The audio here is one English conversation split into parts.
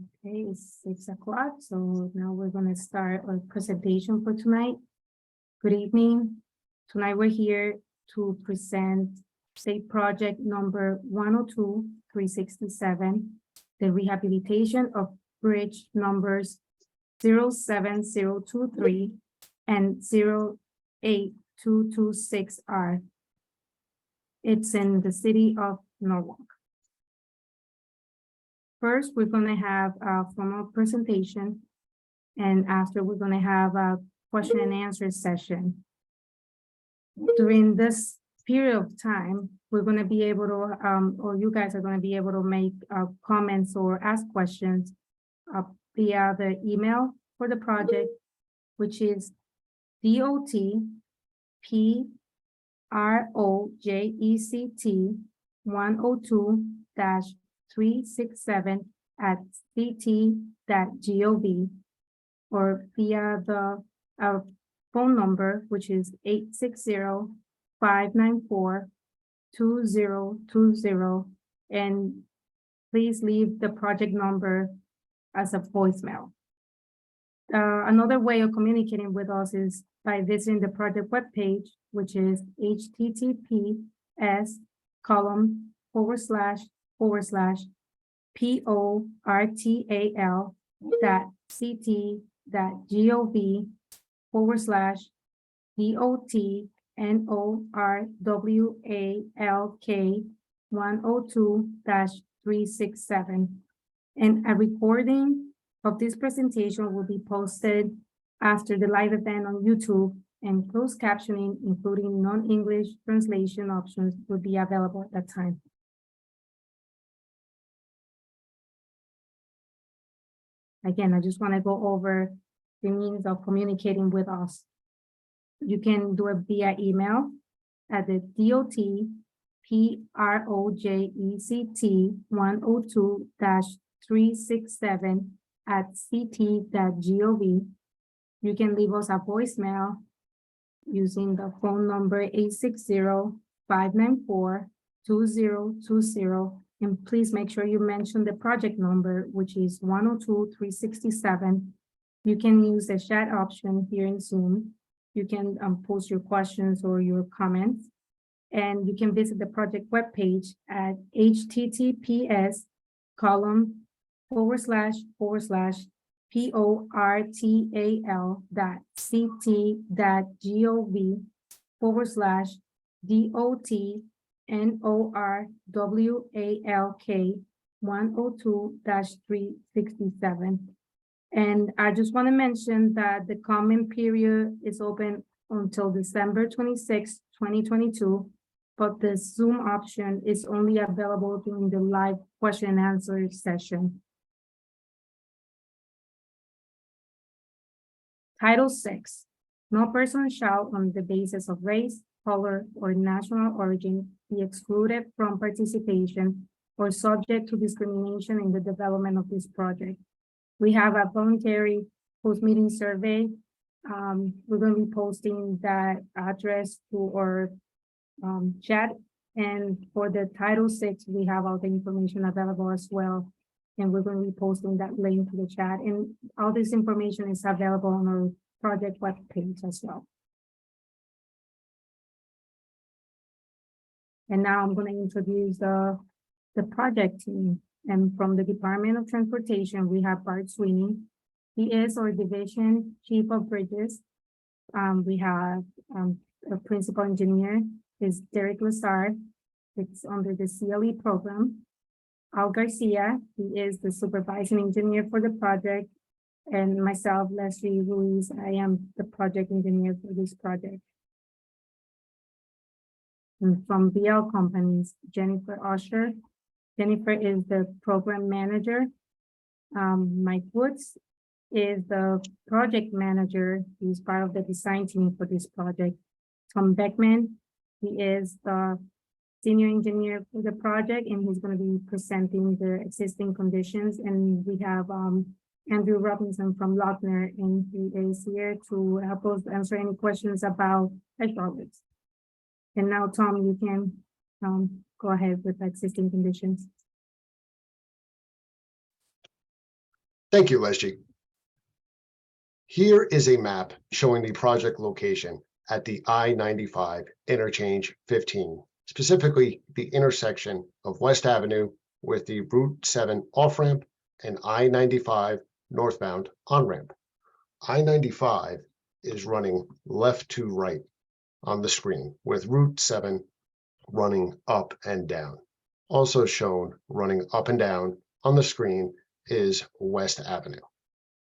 Okay, it's 6 o'clock, so now we're going to start our presentation for tonight. Good evening. Tonight we're here to present state project number 102-367, the rehabilitation of bridge numbers 07023 and 08226R. It's in the city of Norwalk. First, we're going to have a formal presentation, and after we're going to have a question and answer session. During this period of time, we're going to be able to, or you guys are going to be able to make comments or ask questions via the email for the project, which is DOTPROJECT102-367@ct.gov, or via the phone number, which is 860-594-2020, and please leave the project number as a voicemail. Another way of communicating with us is by visiting the project webpage, which is https://portalk//PO-RTAL.CT-GOV/DOT-NOR-WALK-367. And a recording of this presentation will be posted after the live event on YouTube, and closed captioning, including non-English translation options, will be available at that time. Again, I just want to go over the means of communicating with us. You can do it via email at the DOTPROJECT102-367@ct.gov. You can leave us a voicemail using the phone number 860-594-2020. And please make sure you mention the project number, which is 102-367. You can use the chat option here in Zoom. You can post your questions or your comments. And you can visit the project webpage at https://portal//PORTAL.CT-GOV/DOT-NOR-WALK-367. And I just want to mention that the comment period is open until December 26, 2022, but the Zoom option is only available during the live question and answer session. Title 6, no person shall, on the basis of race, color, or national origin, be excluded from participation or subject to discrimination in the development of this project. We have a voluntary post-meeting survey. We're going to be posting that address to our chat. And for the Title 6, we have all the information available as well. And we're going to be posting that link to the chat. And all this information is available on our project webpage as well. And now I'm going to introduce the project team. And from the Department of Transportation, we have Bart Sweeney. He is our Division Chief of Bridges. We have a Principal Engineer is Derek Lazar. It's under the CLE program. Al Garcia, he is the Supervising Engineer for the project. And myself, Leslie Ruiz, I am the Project Engineer for this project. And from BL Companies, Jennifer Usher. Jennifer is the Program Manager. Mike Woods is the Project Manager. He's part of the design team for this project. Tom Beckman, he is the Senior Engineer for the project, and he's going to be presenting the existing conditions. And we have Andrew Robinson from Lochner, and he is here to help us answer any questions about hydraulics. And now, Tom, you can go ahead with the existing conditions. Thank you, Leslie. Here is a map showing the project location at the I-95 Interchange 15, specifically the intersection of West Avenue with the Route 7 off-ramp and I-95 northbound on-ramp. I-95 is running left to right on the screen, with Route 7 running up and down. Also shown running up and down on the screen is West Avenue.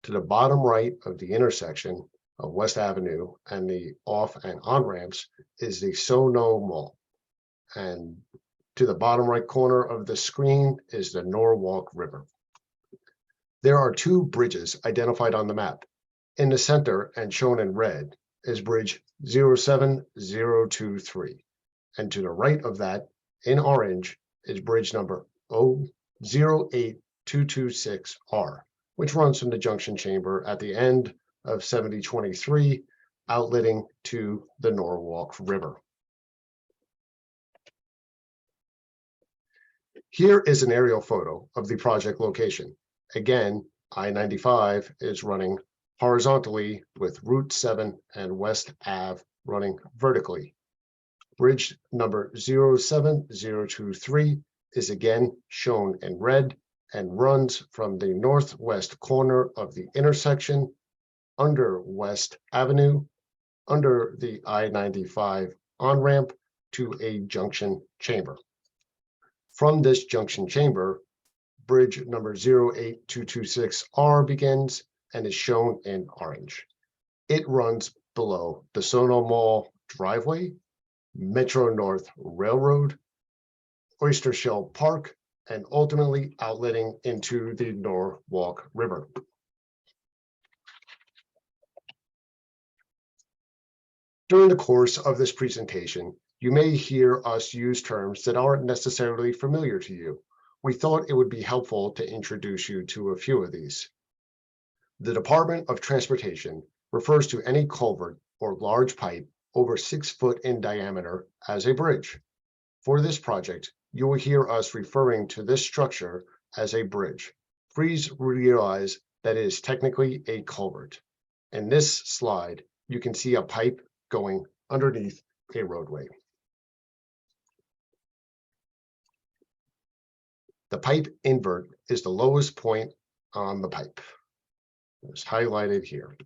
To the bottom right of the intersection of West Avenue and the off and on ramps is the Sono Mall. And to the bottom right corner of the screen is the Norwalk River. There are two bridges identified on the map. In the center and shown in red is Bridge 07023. And to the right of that, in orange, is bridge number 08226R, which runs from the junction chamber at the end of 7023, outletting to the Norwalk River. Here is an aerial photo of the project location. Again, I-95 is running horizontally with Route 7 and West Ave running vertically. Bridge number 07023 is again shown in red and runs from the northwest corner of the intersection under West Avenue, under the I-95 on-ramp to a junction chamber. From this junction chamber, bridge number 08226R begins and is shown in orange. It runs below the Sono Mall driveway, Metro North Railroad, Oyster Shell Park, and ultimately outletting into the Norwalk River. During the course of this presentation, you may hear us use terms that aren't necessarily familiar to you. We thought it would be helpful to introduce you to a few of these. The Department of Transportation refers to any culvert or large pipe over 6 foot in diameter as a bridge. For this project, you will hear us referring to this structure as a bridge. Please realize that it is technically a culvert. In this slide, you can see a pipe going underneath a roadway. The pipe invert is the lowest point on the pipe. It's highlighted here.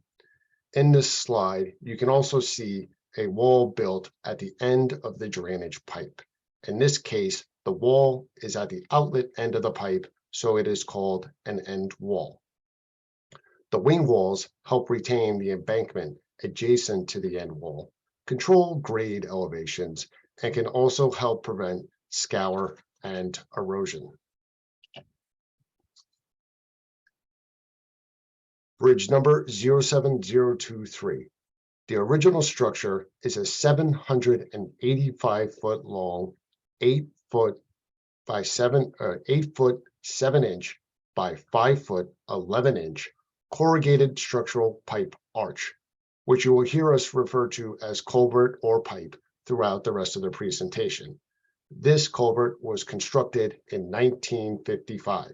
In this slide, you can also see a wall built at the end of the drainage pipe. In this case, the wall is at the outlet end of the pipe, so it is called an end wall. The wing walls help retain the embankment adjacent to the end wall, control grade elevations, and can also help prevent scour and erosion. Bridge number 07023. The original structure is a 785 foot long, 8 foot 7 inch by 5 foot 11 inch corrugated structural pipe arch, which you will hear us refer to as culvert or pipe throughout the rest of the presentation. This culvert was constructed in 1955.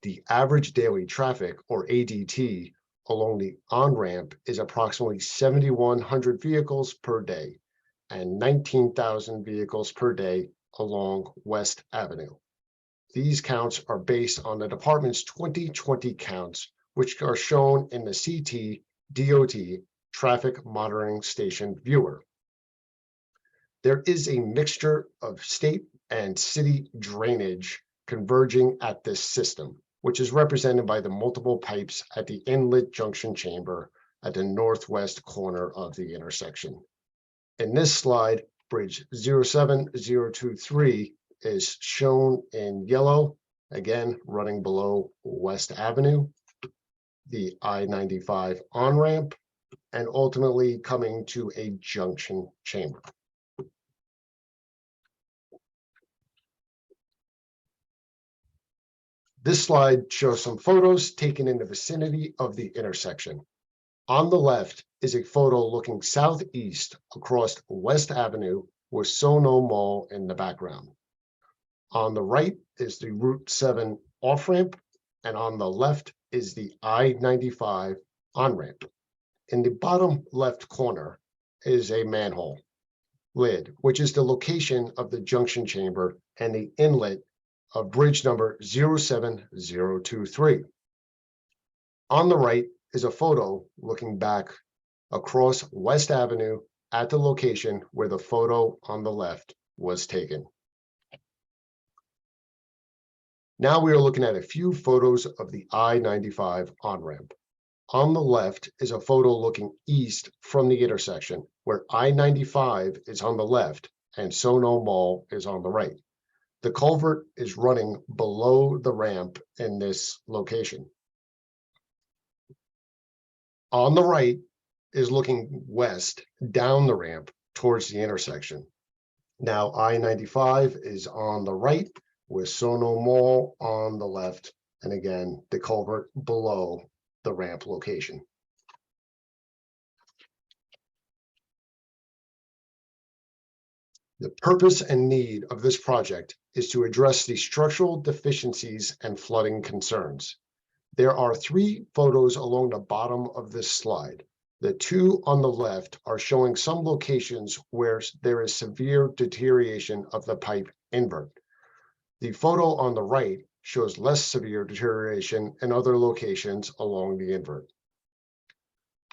The average daily traffic, or ADT, along the on-ramp is approximately 7,100 vehicles per day and 19,000 vehicles per day along West Avenue. These counts are based on the department's 2020 counts, which are shown in the CT DOT Traffic Monitoring Station viewer. There is a mixture of state and city drainage converging at this system, which is represented by the multiple pipes at the inlet junction chamber at the northwest corner of the intersection. In this slide, bridge 07023 is shown in yellow, again running below West Avenue, the I-95 on-ramp, and ultimately coming to a junction chamber. This slide shows some photos taken in the vicinity of the intersection. On the left is a photo looking southeast across West Avenue with Sono Mall in the background. On the right is the Route 7 off-ramp, and on the left is the I-95 on-ramp. In the bottom left corner is a manhole lid, which is the location of the junction chamber and the inlet of bridge number 07023. On the right is a photo looking back across West Avenue at the location where the photo on the left was taken. Now we are looking at a few photos of the I-95 on-ramp. On the left is a photo looking east from the intersection where I-95 is on the left and Sono Mall is on the right. The culvert is running below the ramp in this location. On the right is looking west down the ramp towards the intersection. Now I-95 is on the right with Sono Mall on the left, and again, the culvert below the ramp location. The purpose and need of this project is to address the structural deficiencies and flooding concerns. There are 3 photos along the bottom of this slide. The 2 on the left are showing some locations where there is severe deterioration of the pipe invert. The photo on the right shows less severe deterioration in other locations along the invert.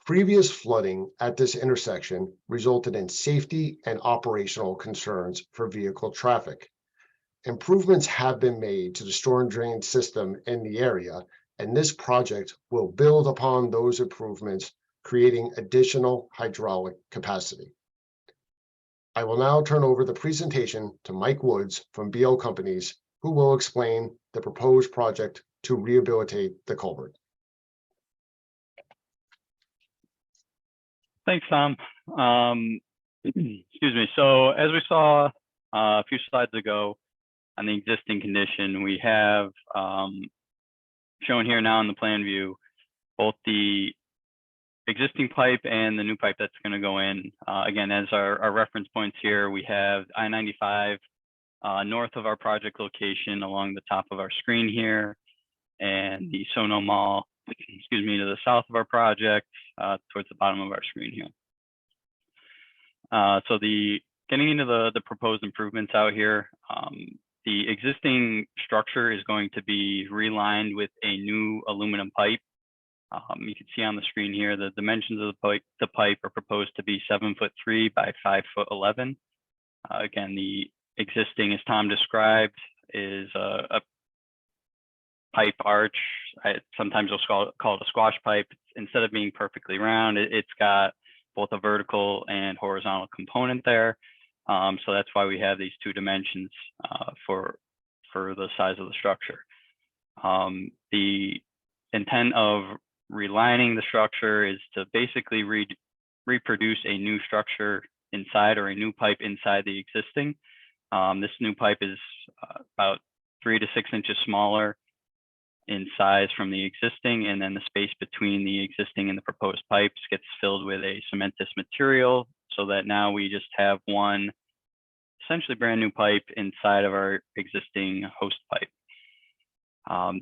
Previous flooding at this intersection resulted in safety and operational concerns for vehicle traffic. Improvements have been made to the storm drain system in the area, and this project will build upon those improvements, creating additional hydraulic capacity. I will now turn over the presentation to Mike Woods from BL Companies, who will explain the proposed project to rehabilitate the culvert. Thanks, Tom. Excuse me. So as we saw a few slides ago on the existing condition, we have shown here now in the plan view both the existing pipe and the new pipe that's going to go in. Again, as our reference points here, we have I-95 north of our project location along the top of our screen here, and the Sono Mall, excuse me, to the south of our project towards the bottom of our screen here. So getting into the proposed improvements out here, the existing structure is going to be relined with a new aluminum pipe. You can see on the screen here the dimensions of the pipe are proposed to be 7'3" by 5'11". Again, the existing, as Tom described, is a pipe arch. Sometimes we'll call it a squash pipe. Instead of being perfectly round, it's got both a vertical and horizontal component there. So that's why we have these 2 dimensions for the size of the structure. The intent of relining the structure is to basically reproduce a new structure inside, or a new pipe inside the existing. This new pipe is about 3 to 6 inches smaller in size from the existing, and then the space between the existing and the proposed pipes gets filled with a cementous material, so that now we just have one essentially brand new pipe inside of our existing host pipe.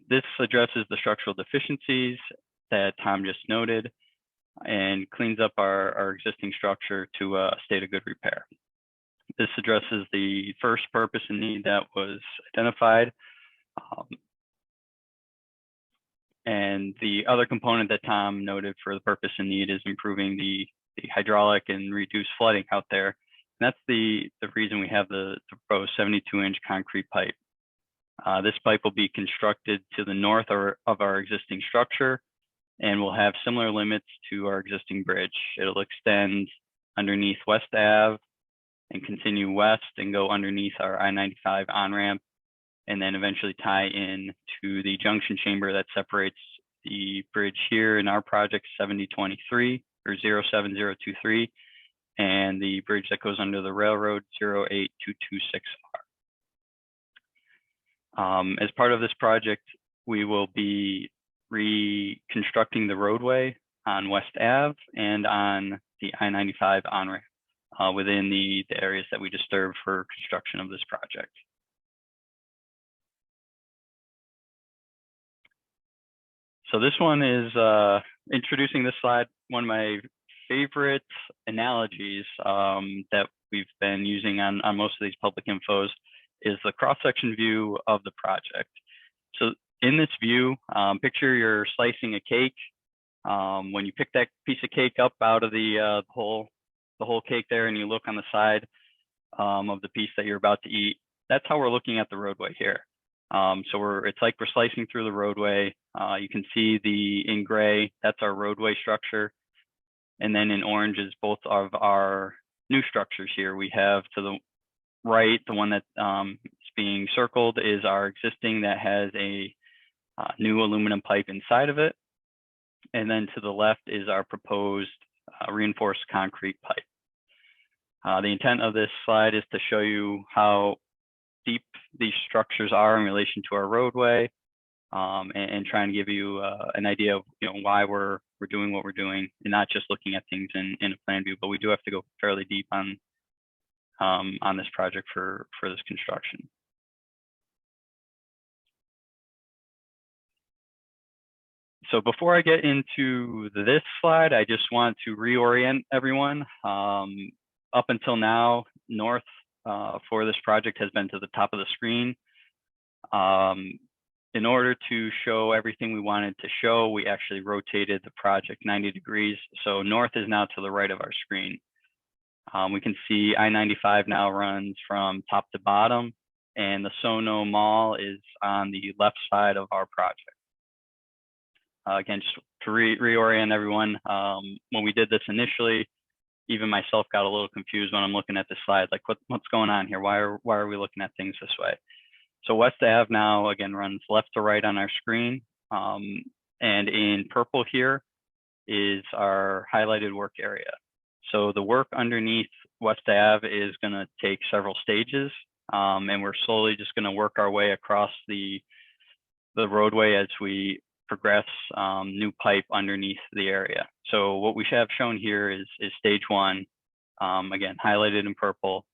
This addresses the structural deficiencies that Tom just noted and cleans up our existing structure to a state of good repair. This addresses the first purpose and need that was identified. And the other component that Tom noted for the purpose and need is improving the hydraulic and reduce flooding out there. And that's the reason we have the proposed 72-inch concrete pipe. This pipe will be constructed to the north of our existing structure and will have similar limits to our existing bridge. It'll extend underneath West Ave and continue west and go underneath our I-95 on-ramp, and then eventually tie in to the junction chamber that separates the bridge here in our project 7023 or 07023 and the bridge that goes under the railroad 08226R. As part of this project, we will be reconstructing the roadway on West Ave and on the I-95 on-ramp within the areas that we disturbed for construction of this project. So this one is introducing this slide. One of my favorite analogies that we've been using on most of these public infos is the cross-section view of the project. So in this view, picture you're slicing a cake. When you pick that piece of cake up out of the whole cake there, and you look on the side of the piece that you're about to eat, that's how we're looking at the roadway here. So it's like we're slicing through the roadway. You can see in gray, that's our roadway structure. And then in orange is both of our new structures here. We have to the right, the one that is being circled is our existing that has a new aluminum pipe inside of it. And then to the left is our proposed reinforced concrete pipe. The intent of this slide is to show you how deep these structures are in relation to our roadway, and try and give you an idea of why we're doing what we're doing, and not just looking at things in a plan view, but we do have to go fairly deep on this project for this construction. So before I get into this slide, I just want to reorient everyone. Up until now, north for this project has been to the top of the screen. In order to show everything we wanted to show, we actually rotated the project 90 degrees. So north is now to the right of our screen. We can see I-95 now runs from top to bottom, and the Sono Mall is on the left side of our project. Again, just to reorient everyone, when we did this initially, even myself got a little confused when I'm looking at this slide, like what's going on here? Why are we looking at things this way? So West Ave now, again, runs left to right on our screen. And in purple here is our highlighted work area. So the work underneath West Ave is gonna take several stages, and we're slowly just gonna work our way across the roadway as we progress new pipe underneath the area. So what we have shown here is stage one, again, highlighted in purple.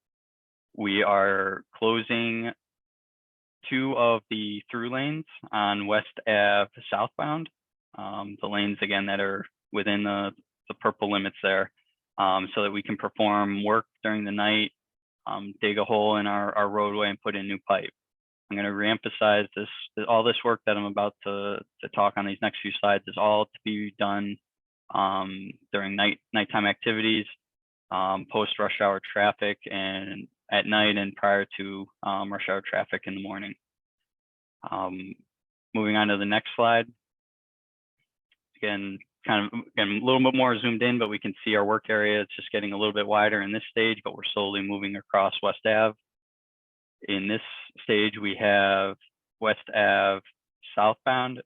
We are closing 2 of the through lanes on West Ave southbound, the lanes again that are within the purple limits there, so that we can perform work during the night, dig a hole in our roadway and put in new pipe. I'm going to reemphasize this, all this work that I'm about to talk on these next few slides is all to be done during nighttime activities, post rush hour traffic, and at night and prior to rush hour traffic in the morning. Moving on to the next slide. Again, a little bit more zoomed in, but we can see our work area. It's just getting a little bit wider in this stage, but we're slowly moving across West Ave. In this stage, we have West Ave southbound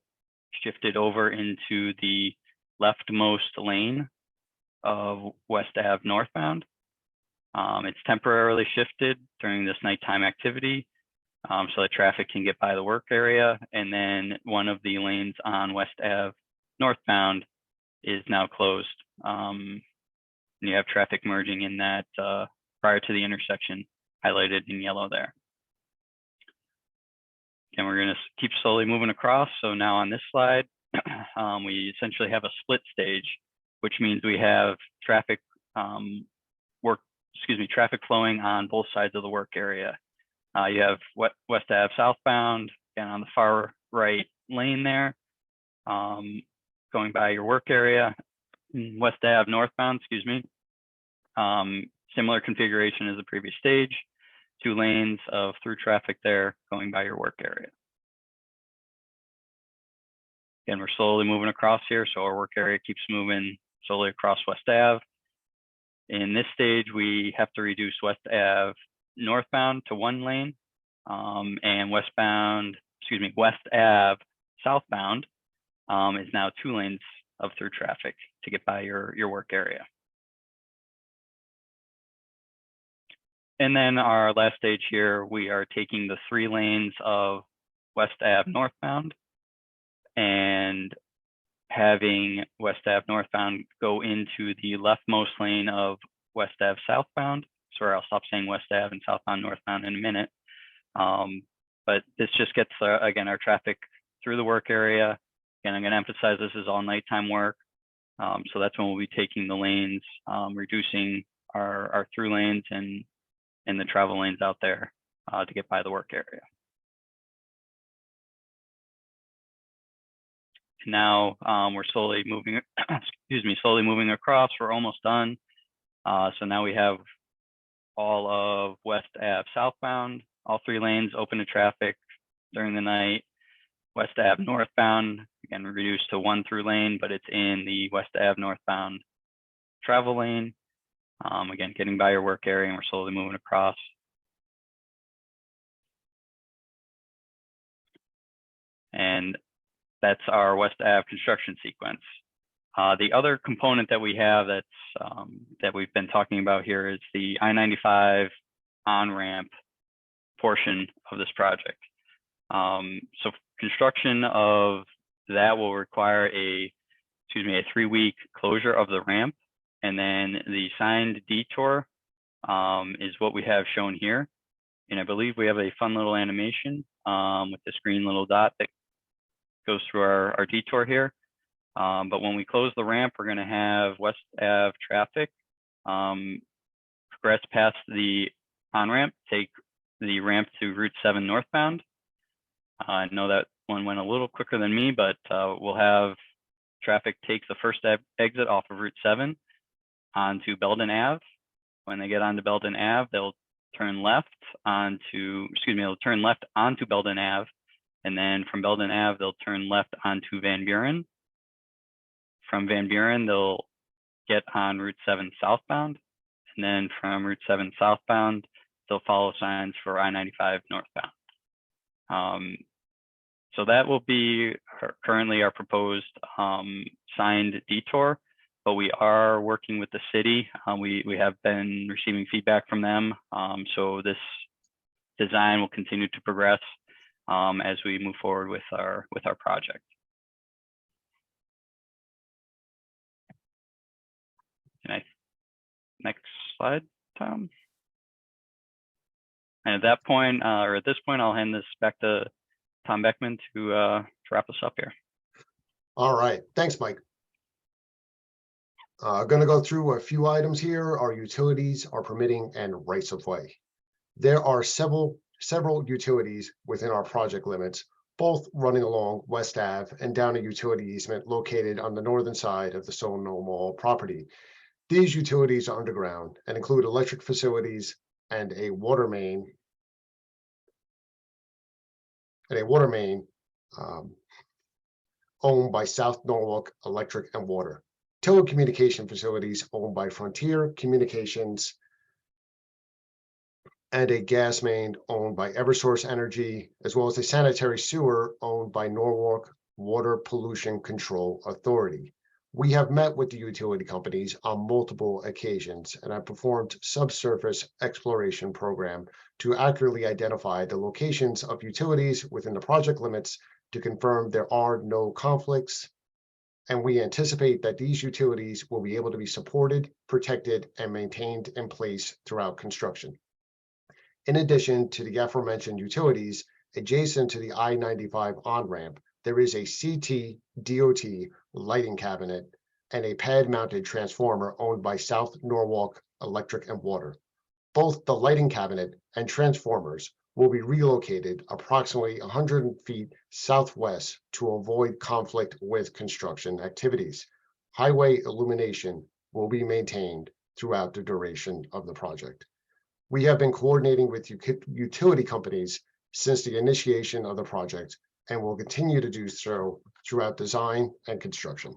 shifted over into the leftmost lane of West Ave northbound. It's temporarily shifted during this nighttime activity, so that traffic can get by the work area. And then one of the lanes on West Ave northbound is now closed. And you have traffic merging in that prior to the intersection highlighted in yellow there. And we're going to keep slowly moving across. So now on this slide, we essentially have a split stage, which means we have traffic traffic flowing on both sides of the work area. You have West Ave southbound, again on the far right lane there, going by your work area. West Ave northbound, similar configuration as the previous stage. 2 lanes of through traffic there going by your work area. Again, we're slowly moving across here, so our work area keeps moving slowly across West Ave. In this stage, we have to reduce West Ave northbound to 1 lane, and West Ave southbound is now 2 lanes of through traffic to get by your work area. And then our last stage here, we are taking the 3 lanes of West Ave northbound and having West Ave northbound go into the leftmost lane of West Ave southbound. Sorry, I'll stop saying West Ave and southbound, northbound in a minute. But this just gets, again, our traffic through the work area Again, I'm going to emphasize this is all nighttime work. So that's when we'll be taking the lanes, reducing our through lanes and the travel lanes out there to get by the work area. Now we're slowly moving, slowly moving across. We're almost done. So now we have all of West Ave southbound, all 3 lanes open to traffic during the night. West Ave northbound, again, reduced to 1 through lane, but it's in the West Ave northbound travel lane. Again, getting by your work area, and we're slowly moving across. And that's our West Ave construction sequence. The other component that we have that we've been talking about here is the I-95 on-ramp portion of this project. So construction of that will require a 3-week closure of the ramp, and then the signed detour is what we have shown here. And I believe we have a fun little animation with this green little dot that goes through our detour here. But when we close the ramp, we're going to have West Ave traffic progress past the on-ramp, take the ramp to Route 7 northbound. I know that one went a little quicker than me, but we'll have traffic take the first exit off of Route 7 onto Belden Ave. When they get onto Belden Ave, they'll turn left onto, they'll turn left onto Belden Ave. And then from Belden Ave, they'll turn left onto Van Buren. From Van Buren, they'll get on Route 7 southbound. And then from Route 7 southbound, they'll follow signs for I-95 northbound. So that will be currently our proposed signed detour, but we are working with the city. We have been receiving feedback from them. So this design will continue to progress as we move forward with our project. Next slide, Tom. And at that point, or at this point, I'll hand this back to Tom Beckman to wrap us up here. All right, thanks, Mike. I'm going to go through a few items here: our utilities, our permitting, and rights of way. There are several utilities within our project limits, both running along West Ave and down a utility easement located on the northern side of the Sono Mall property. These utilities are underground and include electric facilities and a water main. Owned by South Norwalk Electric and Water. Telecommunication facilities owned by Frontier Communications, and a gas main owned by Eversource Energy, as well as a sanitary sewer owned by Norwalk Water Pollution Control Authority. We have met with the utility companies on multiple occasions, and have performed subsurface exploration program to accurately identify the locations of utilities within the project limits to confirm there are no conflicts, and we anticipate that these utilities will be able to be supported, protected, and maintained in place throughout construction. In addition to the aforementioned utilities, adjacent to the I-95 on-ramp, there is a CT/DOT lighting cabinet and a pad-mounted transformer owned by South Norwalk Electric and Water. Both the lighting cabinet and transformers will be relocated approximately 100 feet southwest to avoid conflict with construction activities. Highway illumination will be maintained throughout the duration of the project. We have been coordinating with utility companies since the initiation of the project and will continue to do so throughout design and construction.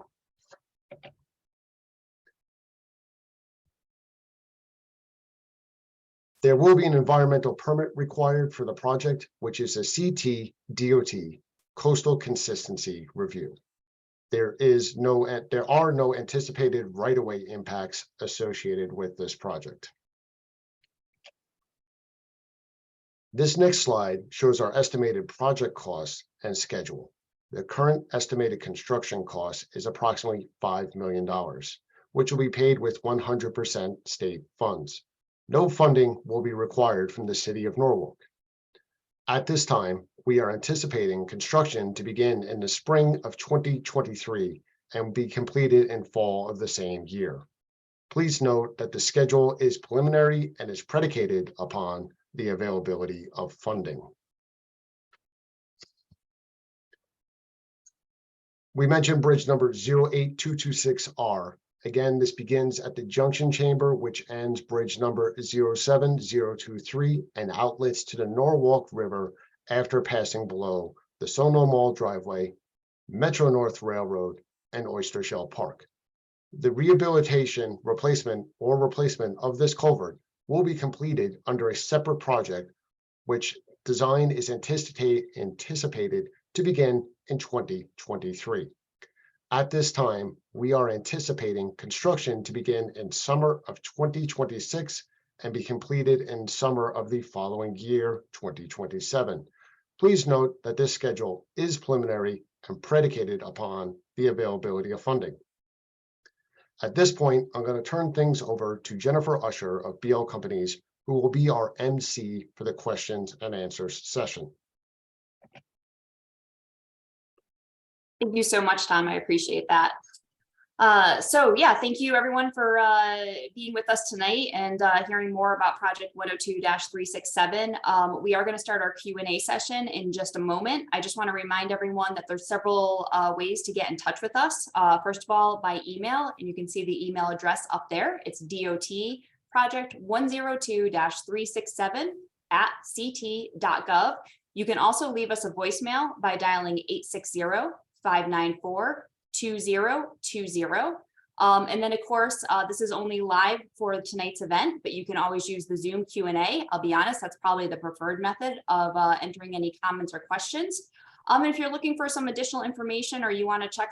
There will be an environmental permit required for the project, which is a CT/DOT coastal consistency review. There are no anticipated right-of-way impacts associated with this project. This next slide shows our estimated project costs and schedule. The current estimated construction cost is approximately $5 million, which will be paid with 100% state funds. No funding will be required from the city of Norwalk. At this time, we are anticipating construction to begin in the spring of 2023 and be completed in fall of the same year. Please note that the schedule is preliminary and is predicated upon the availability of funding. We mentioned bridge number 08226R. Again, this begins at the junction chamber, which ends bridge number 07023 and outlets to the Norwalk River after passing below the Sono Mall driveway, Metro North Railroad, and Oyster Shell Park. The rehabilitation, replacement of this culvert will be completed under a separate project, which design is anticipated to begin in 2023. At this time, we are anticipating construction to begin in summer of 2026 and be completed in summer of the following year, 2027. Please note that this schedule is preliminary and predicated upon the availability of funding. At this point, I'm going to turn things over to Jennifer Usher of BL Companies, who will be our MC for the questions and answers session. Thank you so much, Tom. I appreciate that. So yeah, thank you everyone for being with us tonight and hearing more about project 102-367. We are going to start our Q&A session in just a moment. I just want to remind everyone that there's several ways to get in touch with us. First of all, by email, and you can see the email address up there. It's dotproject102-367@ct.gov. You can also leave us a voicemail by dialing 860-594-2020. And then of course, this is only live for tonight's event, but you can always use the Zoom Q&A. I'll be honest, that's probably the preferred method of entering any comments or questions. And if you're looking for some additional information or you want to check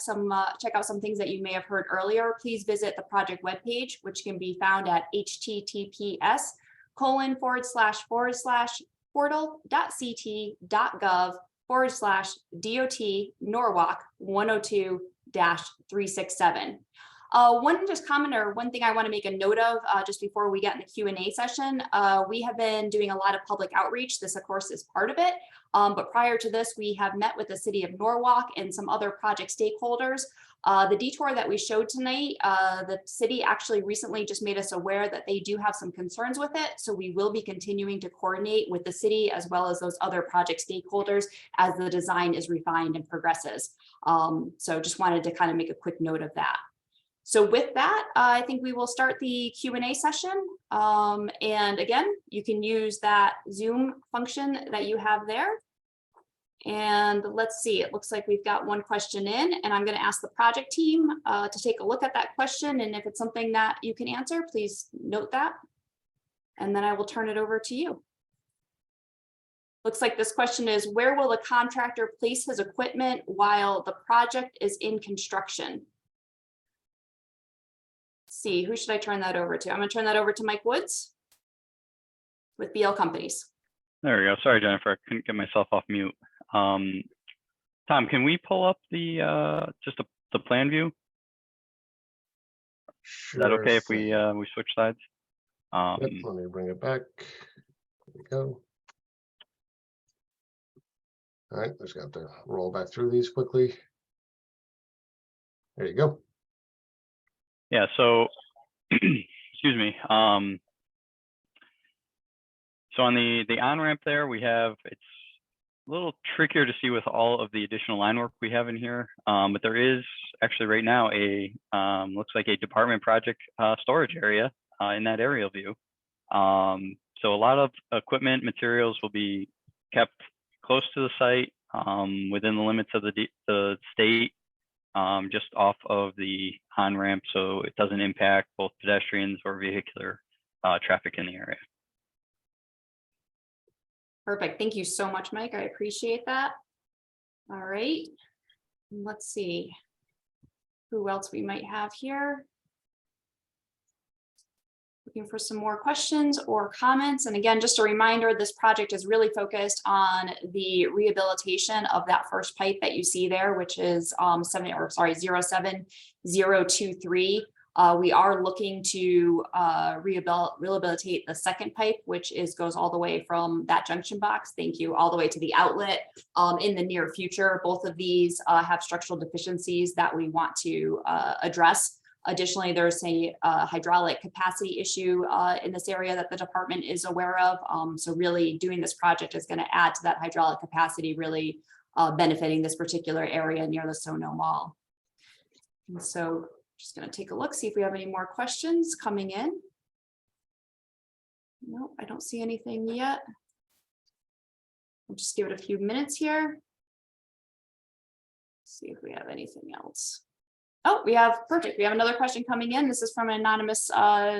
out some things that you may have heard earlier, please visit the project webpage, which can be found at https://portal.ct.gov/DOT Norwalk 102-367. One just comment or one thing I want to make a note of just before we get in the Q&A session, we have been doing a lot of public outreach. This, of course, is part of it. But prior to this, we have met with the city of Norwalk and some other project stakeholders. The detour that we showed tonight, the city actually recently just made us aware that they do have some concerns with it. So we will be continuing to coordinate with the city as well as those other project stakeholders as the design is refined and progresses. So just wanted to kind of make a quick note of that. So with that, I think we will start the Q&A session. And again, you can use that Zoom function that you have there. And let's see, it looks like we've got one question in, and I'm going to ask the project team to take a look at that question. And if it's something that you can answer, please note that. And then I will turn it over to you. Looks like this question is, where will the contractor place his equipment while the project is in construction? Let's see, who should I turn that over to? I'm going to turn that over to Mike Woods with BL Companies. There we go. Sorry, Jennifer, I couldn't get myself off mute. Tom, can we pull up the just the plan view? Sure. Is that okay if we switch sides? Yep, let me bring it back. There we go. All right, just got to roll back through these quickly. There you go. Yeah, so excuse me. So on the on-ramp there, we have, it's a little trickier to see with all of the additional line work we have in here, but there is actually right now a, looks like a department project storage area in that aerial view. So a lot of equipment materials will be kept close to the site, within the limits of the state, just off of the on-ramp, so it doesn't impact both pedestrians or vehicular traffic in the area. Perfect. Thank you so much, Mike. I appreciate that. All right. Let's see who else we might have here. Looking for some more questions or comments. And again, just a reminder, this project is really focused on the rehabilitation of that first pipe that you see there, which is 07023. We are looking to rehabilitate the second pipe, which goes all the way from that junction box, thank you, all the way to the outlet in the near future. Both of these have structural deficiencies that we want to address. Additionally, there's a hydraulic capacity issue in this area that the department is aware of. So really doing this project is going to add to that hydraulic capacity, really benefiting this particular area near the Sono Mall. And so just going to take a look, see if we have any more questions coming in. No, I don't see anything yet. I'll just give it a few minutes here. See if we have anything else. Oh, perfect. We have another question coming in. This is from an anonymous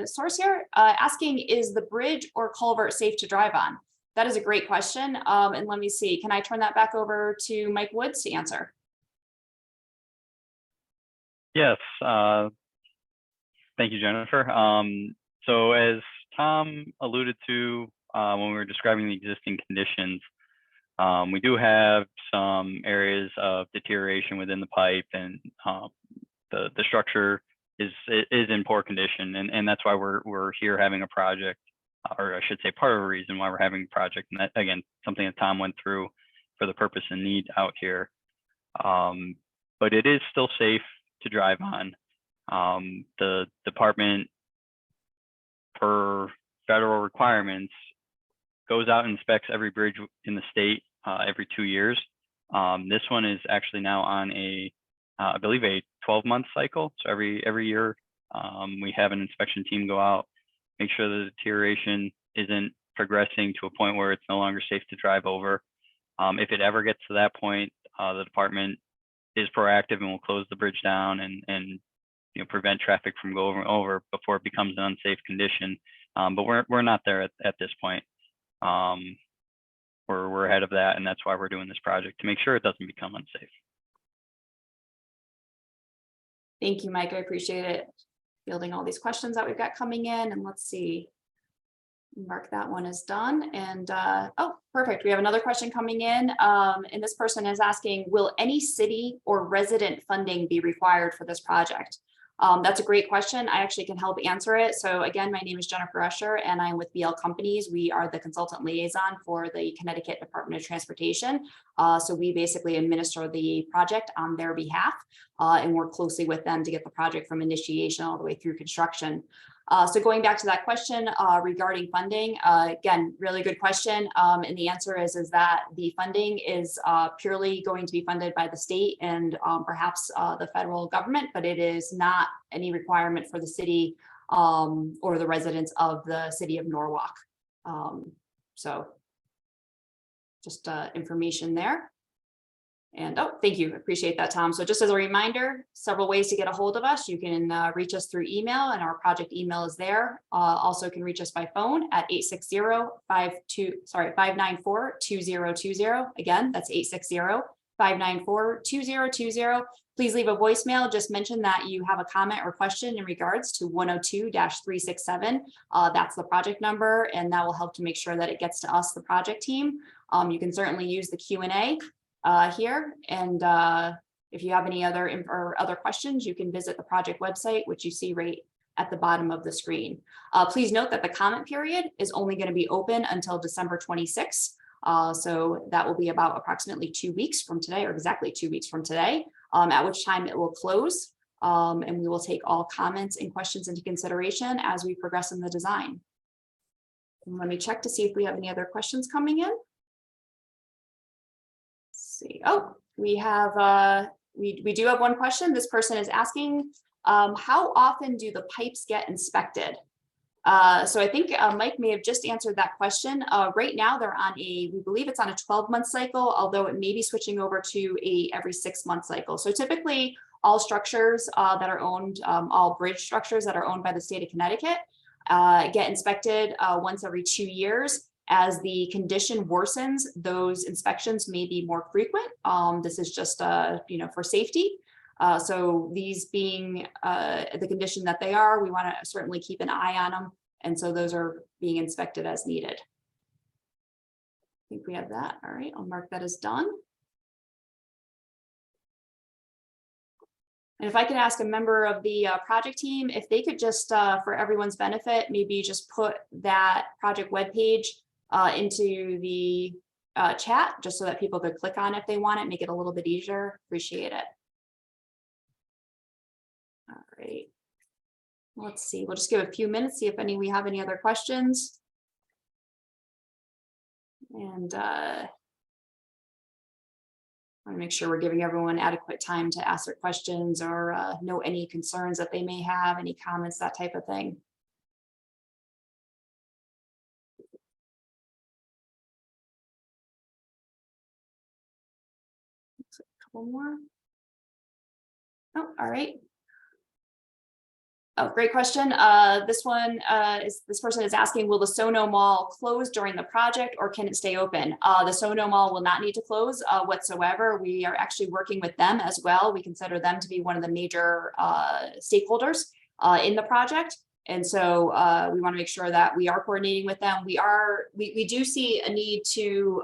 source here asking, is the bridge or culvert safe to drive on? That is a great question. And let me see, can I turn that back over to Mike Woods to answer? Yes. Thank you, Jennifer. So as Tom alluded to when we were describing the existing conditions, we do have some areas of deterioration within the pipe, and the structure is in poor condition, and that's why we're here having a project, or I should say part of the reason why we're having a project. And that, again, something that Tom went through for the purpose and need out here. But it is still safe to drive on. The department, per federal requirements, goes out and inspects every bridge in the state every 2 years. This one is actually now on I believe a 12-month cycle. So every year we have an inspection team go out, make sure the deterioration isn't progressing to a point where it's no longer safe to drive over. If it ever gets to that point, the department is proactive and will close the bridge down and prevent traffic from going over before it becomes an unsafe condition. But we're not there at this point. We're ahead of that, and that's why we're doing this project, to make sure it doesn't become unsafe. Thank you, Mike. I appreciate it. Fielding all these questions that we've got coming in, and let's see. Mark that one as done. And oh, perfect. We have another question coming in. And this person is asking, will any city or resident funding be required for this project? That's a great question. I actually can help answer it. So again, my name is Jennifer Usher, and I'm with BL Companies. We are the consultant liaison for the Connecticut Department of Transportation. So we basically administer the project on their behalf and work closely with them to get the project from initiation all the way through construction. So going back to that question regarding funding, again, really good question. And the answer is that the funding is purely going to be funded by the state and perhaps the federal government, but it is not any requirement for the city or the residents of the city of Norwalk. So just information there. And oh, thank you. Appreciate that, Tom. So just as a reminder, several ways to get a hold of us. You can reach us through email, and our project email is there. Also can reach us by phone at 594-2020. Again, that's 860-594-2020. Please leave a voicemail. Just mention that you have a comment or question in regards to 102-367. That's the project number, and that will help to make sure that it gets to us, the project team. You can certainly use the Q&A here, and if you have any other questions, you can visit the project website, which you see right at the bottom of the screen. Please note that the comment period is only going to be open until December 26th. So that will be about approximately 2 weeks from today, or exactly 2 weeks from today, at which time it will close. And we will take all comments and questions into consideration as we progress in the design. And let me check to see if we have any other questions coming in. See. Oh, we have we do have one question. This person is asking, how often do the pipes get inspected? So I think Mike may have just answered that question. Right now they're on we believe it's on a 12-month cycle, although it may be switching over to every 6-month cycle. So typically all structures that are owned, all bridge structures that are owned by the state of Connecticut get inspected once every 2 years. As the condition worsens, those inspections may be more frequent. This is just, for safety. So these being the condition that they are, we want to certainly keep an eye on them. And so those are being inspected as needed. I think we have that. All right, I'll mark that as done. And if I could ask a member of the project team, if they could just, for everyone's benefit, maybe just put that project webpage into the chat, just so that people could click on it if they want it, make it a little bit easier. Appreciate it. All right. Let's see, we'll just give a few minutes, see if we have any other questions. And I want to make sure we're giving everyone adequate time to ask their questions or know any concerns that they may have, any comments, that type of thing. A couple more. Oh, all right. Oh, great question. This person is asking, will the Sono Mall close during the project or can it stay open? The Sono Mall will not need to close whatsoever. We are actually working with them as well. We consider them to be one of the major stakeholders in the project. And so we want to make sure that we are coordinating with them. We do see a need to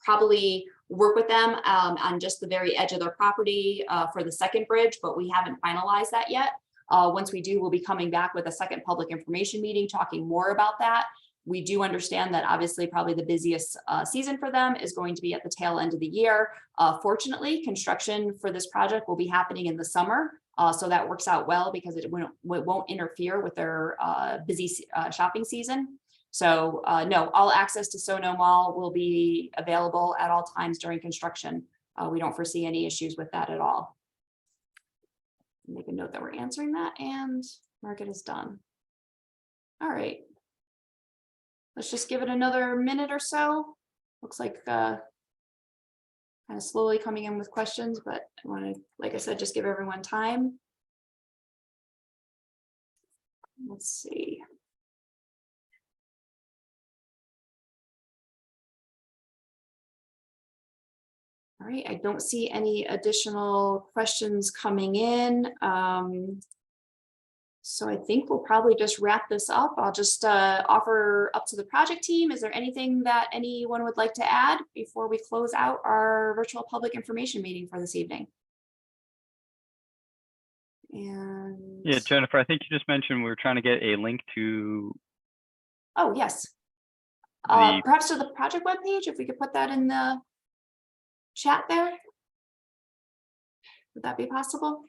probably work with them on just the very edge of their property for the second bridge, but we haven't finalized that yet. Once we do, we'll be coming back with a second public information meeting talking more about that. We do understand that obviously probably the busiest season for them is going to be at the tail end of the year. Fortunately, construction for this project will be happening in the summer. So that works out well because it won't interfere with their busy shopping season. So no, all access to Sono Mall will be available at all times during construction. We don't foresee any issues with that at all. Make a note that we're answering that and mark it as done. All right. Let's just give it another minute or so. Looks like kind of slowly coming in with questions, but I want to, like I said, just give everyone time. Let's see. All right, I don't see any additional questions coming in. So I think we'll probably just wrap this up. I'll just offer up to the project team. Is there anything that anyone would like to add before we close out our virtual public information meeting for this evening? And yeah, Jennifer, I think you just mentioned we were trying to get a link to. Oh, yes. Perhaps to the project webpage, if we could put that in the chat there. Would that be possible?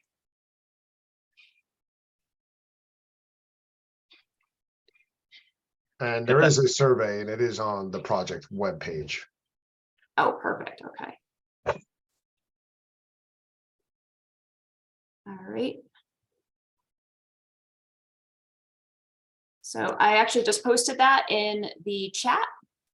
And there is a survey and it is on the project webpage. Oh, perfect. Okay. All right. So I actually just posted that in the chat,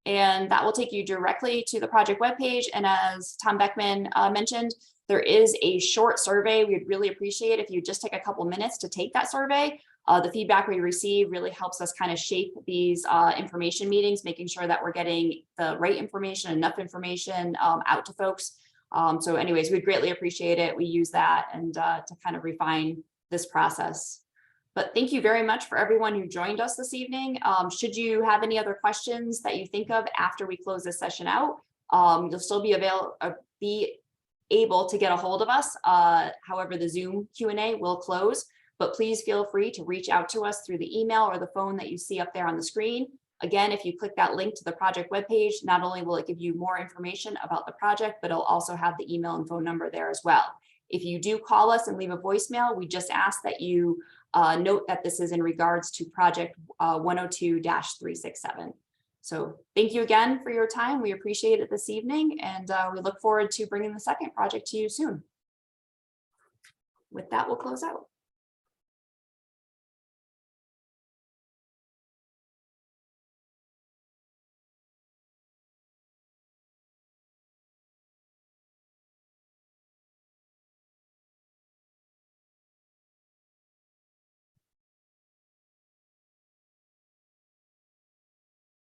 and that will take you directly to the project webpage. And as Tom Beckman mentioned, there is a short survey. We'd really appreciate if you just take a couple minutes to take that survey. The feedback we receive really helps us kind of shape these information meetings, making sure that we're getting the right information, enough information out to folks. So anyways, we'd greatly appreciate it. We use that and to kind of refine this process. But thank you very much for everyone who joined us this evening. Should you have any other questions that you think of after we close this session out, you'll still be able to get a hold of us. However, the Zoom Q&A will close, but please feel free to reach out to us through the email or the phone that you see up there on the screen. Again, if you click that link to the project webpage, not only will it give you more information about the project, but it'll also have the email and phone number there as well. If you do call us and leave a voicemail, we just ask that you note that this is in regards to project 102-367. So thank you again for your time. We appreciate it this evening, and we look forward to bringing the second project to you soon. With that, we'll close out.